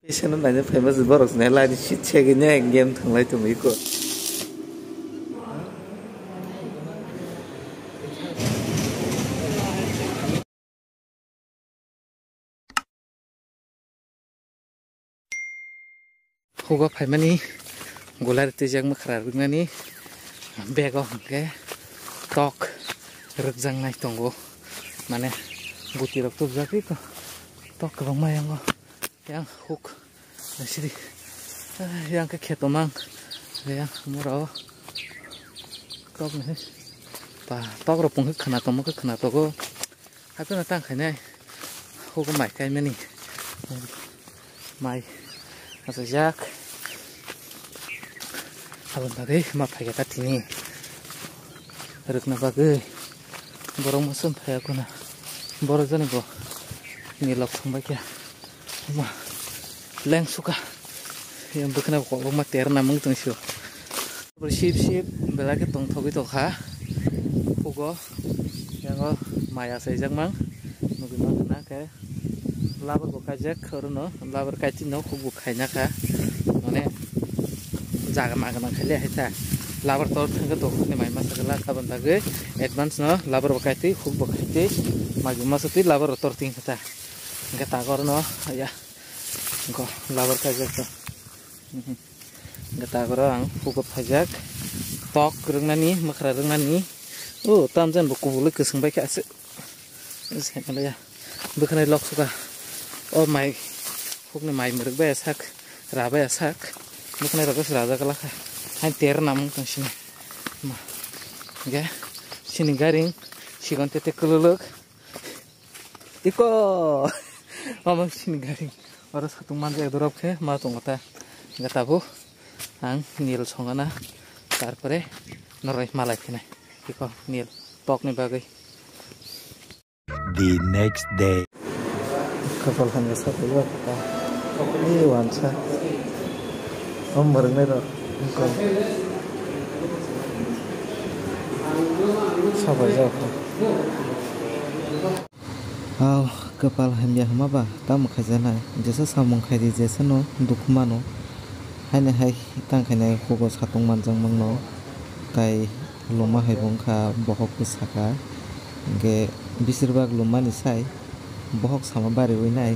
Patient na famous boros na la shit check niya game thanglai to mai ko. Hugo phaimani golar tejak makhra rungani bag of ke tok rukjang nai tongo mane buti rok tu jaki ko tok bang mayango yang hook sidi yang ke khetomang yang muro tok ne pa tok ro pung khana to mo khana to go hape na tang khainai hook mai kai mani mai asa jak abang bagai ma phai ka tini rukna bagai borong masum phai ko na borong jani go ni lok thang ba kya ma leng suka yang bukan ko ma ter na mung tung shu ship bela ke tong thobi to kha pugo yang go maya sai jak mang nugi mang na ke labar ko ka jak khorno labar ka ti no khu khai na ka mane jaga magana khale haita labar tor thanga to ne mai masakala ka banda ge advance no labar bakaiti khub bakaiti magi masati labar tor ting khata ga ta gor no ya go labar ka jak to ga ta gor ang khub phajak tok rungnani makhra rungnani o tamjan bu kubul ke singbai ka ase sekala ya bukhanai lok suka o mai khub ne mai muruk ba sak raba sak bukan raga seraja kalah kan ter namun kan sini mah ya sini garing sigon tete keluluk iko mama sini garing orang satu manja dorop ke mah tungota nggak tahu ang nil songana tarpare norai malai kene iko nil tok nih bagai the next day kapal hanya satu ya kita ini wansa mereng nih engkau sabar jauh kepal hanya hama ba tam khajana jesa samong khaidi jesa no dukmano haine hai tang khaine kogo satung manjang mangno tai loma haibong kha bohok saka ge bisirbag lomani sai bohok sama bari winai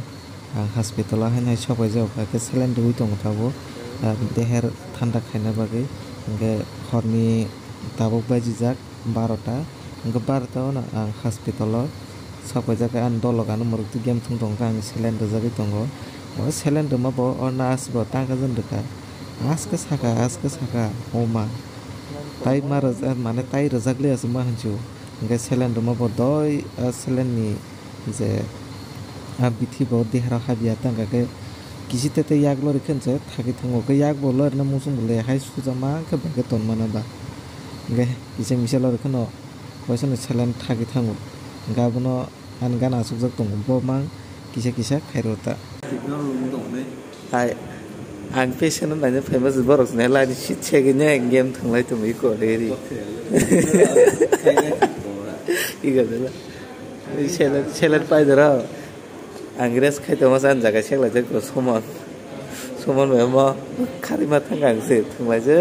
hospital haine sobai jauh ke cylinder wi tong thabo deher thanda khaina bagai ge horni tabok baji jak 12ta ge 12ta na hospital sapai jaga an dolok an muruk tu game thung tong kang cylinder jagi tongo o cylinder ma bo orna as bo ta ga jon deka aska saka oma tai maraz mane tai rajakle as ma hanchu ge cylinder ma bo doi cylinder ni je bithi bo dehra habia tanga ge kisi tete yak lor khense thagi thango ke yak bo lor na musung bole hai sujama ke bage ton mana ba ge kise misel lor khano koison chalen thagi thango gabono an gana sujak tong bo mang kisa khairota ai ang patient na ne famous boros na la shit check niya game thanglai to mai ko ri iga dala chelen pai dara Angres khai to masan jaga sekla je ko somon me ma kharima thangang se thanglai je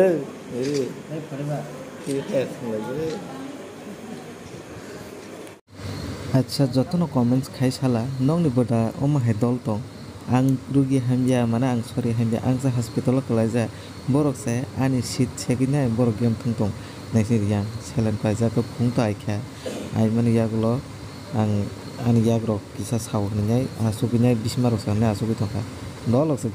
acha jotono comments khai sala nongni boda oma he dol tong ang rugi hamya mana ang sorry hamya ang sa hospital kalai ja borok se ani shit chegina borok gem thungtong naisi yang selen paja ko phungta aikha ai mani yagulo ang ani yagrok kisa sawrnai asubinai bismarok sanne asubi thaka dolok se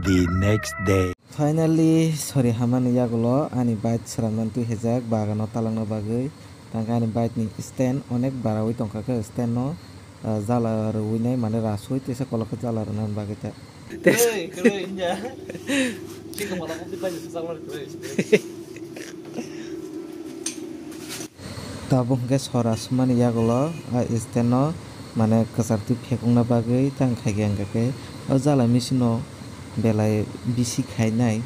the next day finally sorry hamani yagulo ani bike sraman tu hejak bagano talangna bagai tangka ani bike ni stand onek barawi tongka ke stand no jala ruinai mane rasui tesa kolok jala runan bagai ta tabung ke soras mani yagulo stand no mane kasarti phekungna bagai tang khaigeng ke jala misino belai bisi khainai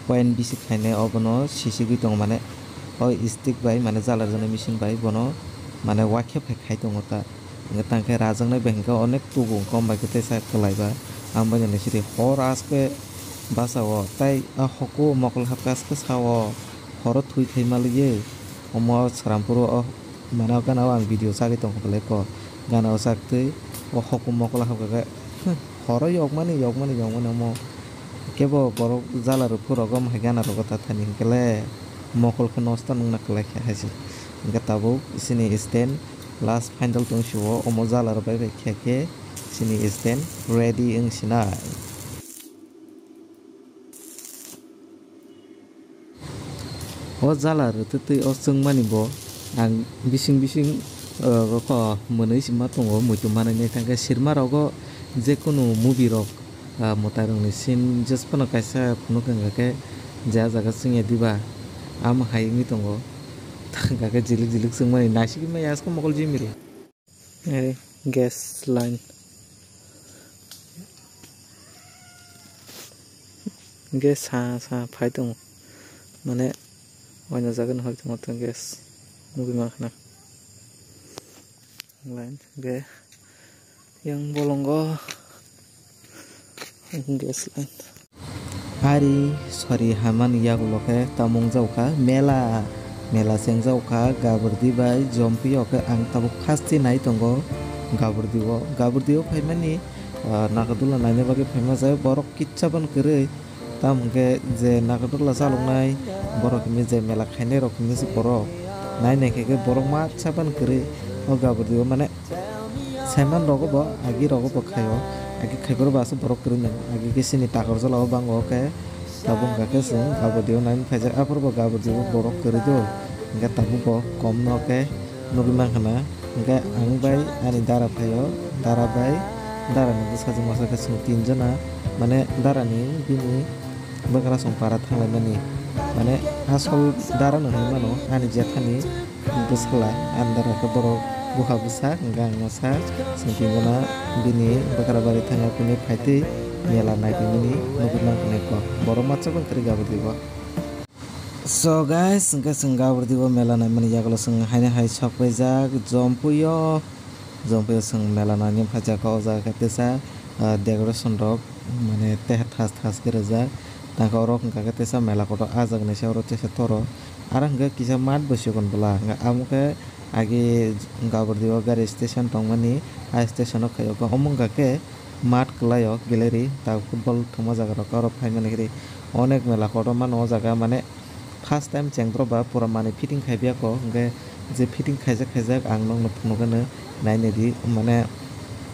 point bisi khainai obono sisi gui tong mane o stick bai mane jala jana machine bai bono mane wakhe khai tong ta hingga tangkai rajang nai hingga onek tubuh kom bai kita sa kelaiba amba jane siri hor aske basa o tai a hoku mokol hakas ke sawo hor thui thai maliye omo sarampuro o mana kan awang video sagi tong kole ko gana sakte o hoku mokol hakaga hor yok mani omo kebo borok jala ro puro gom hegana ro kata thani kele mokol ke nosta nungna kele hasi hingga tabo sini stand last final tong shuo omo jala ro bai kheke sini stand ready ing sinai o jala ro tei o sungmani bo ang bising ko monoi sima tongo muitu manai tangka sirma rogo je kono movie rok motarong ni sin just pano kaisa pano kanga ke jaga singye diba am haingi tongo tangka ke jilik sungmani nasiki mai asko mokol jimiri gas line gas sa phai tongo mane oina jaga no hoyto mata gas movie makna line ge yang bolonggo gas line hari sorry haman yaguloke tamung jauka mela seng jauka gaburdi bai jompi oke ang tabu khasti nai tongo gaburdi phai mani nakadula naine bagi famous ay borok kitchaban kere tamge je nakadula salungnai borok mi je mela khaine rok mi si borok naine ke borok ma chaban kere o gaburdi mane seman rogo bo agi rogo bo khayo agi khaibor basu borok kere agi kisini takor jala bango ke tabung ka ke sing gaburdi nain phajar apor bo gaburdi borok kere do hingga tabu bo kom no ke nugimang khana hingga ang bai ani dara phayo dara bai dara ni saja masa ke sing tinjana mane dara ni bini bakara sompara thanglai mani mane asol dara no mano ani jathani busla andara ke borok buha busa hingga ngasa sing tinjana bini bakara bari thanga kuni phaiti mela nai bini nugimang khane ko borok matcha ban kri gaburdi bo so guys sing gaburdi bo mela nai mani jagolo sing haine hai sakpai jak jompuyo sing mela nai nim phaja ko ja katesa decoration rok mane teh thas gerejak tangka rok hingga katesa mela koto ajak nei sa ro tesa toro ara hingga kisa mat bosikon bla hingga amuke agi gaburdi bo gari station tongmani a station khayo ko omunga ke mat klayo gallery ta football thoma jaga rok aro phaimani kri onek mela koto man o jaga mane first time chengdro ba pura mane fitting khaibya ko hingga je fitting khaijak ang nong phunugano naine di mane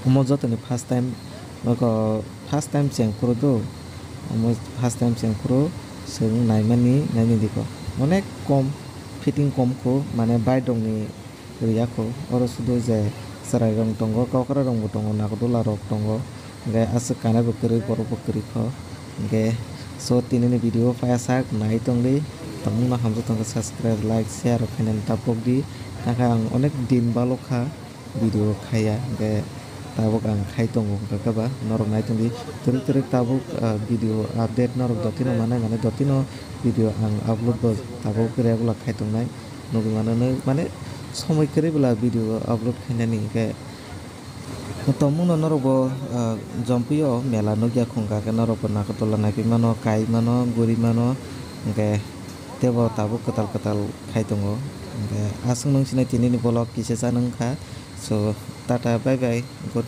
omo jotoni first time chengpro do omo first time chengpro sing naine diko onek kom fitting kom ko mane bai dongni riya ko oro sudo je sarai rong tongo kokra rong tongo nakodula rok tongo hingga asuk kana bokri borok bokri ko hingga so tinini video payasak nai tongli tamungna hamjo tongka subscribe like share khainen tapok di taka ang onek din balokha video khaya hingga tabok ang khai tongo kakaba norok nai tongdi turik tabok video update norok dotino mane dotino video ang upload bo tabok kre bula khai tongnai nogi mane সময় করে বলা video upload খাইনানি কে তমুনো নরব জম্পিও মেলা নগিয়া খংকা কে নরব নাকতলা নাকি মানো কাই মানো গরি মানো কে তেব তাবো কতাল খাইতঙ্গো কে আসং নং সিনাই তিনিনি ব্লগ কিসে জানংখা so tata bye bye good